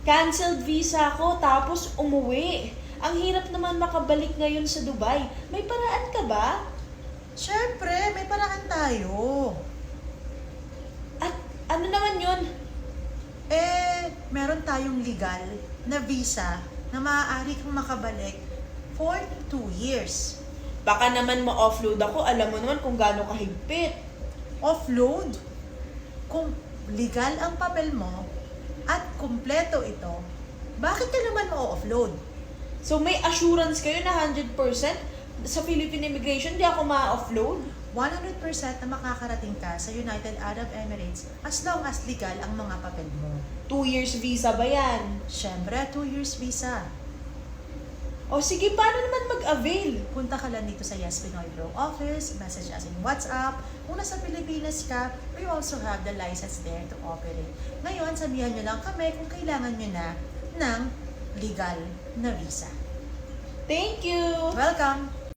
Canceled visa ko tapos umuwi. Ang hirap naman makabalik ngayon sa Dubai. May paraan ka ba? Siyempre, may paraan tayo. At ano naman yun? Meron tayong legal na visa na maaari kang makabalik for 2 years. Baka naman ma-offload ako. Alam mo naman kung gaano kahigpit. Offload. Kung legal ang papel mo at kumpleto ito, bakit ka naman ma-offload? So may assurance kayo na 100% sa Philippine Immigration di ako ma-offload? 100% na makakarating ka sa United Arab Emirates as long as legal ang mga papel mo. 2 years visa ba yan? Siyempre, 2 years visa. O sige, paano naman mag-avail? Punta ka lang dito sa Yes Pinoy Pro office, message us in WhatsApp. Kung nasa Pilipinas ka, we also have the license there to operate. Ngayon, sabihan nyo lang kami kung kailangan nyo na ng legal na visa. Thank you! Welcome!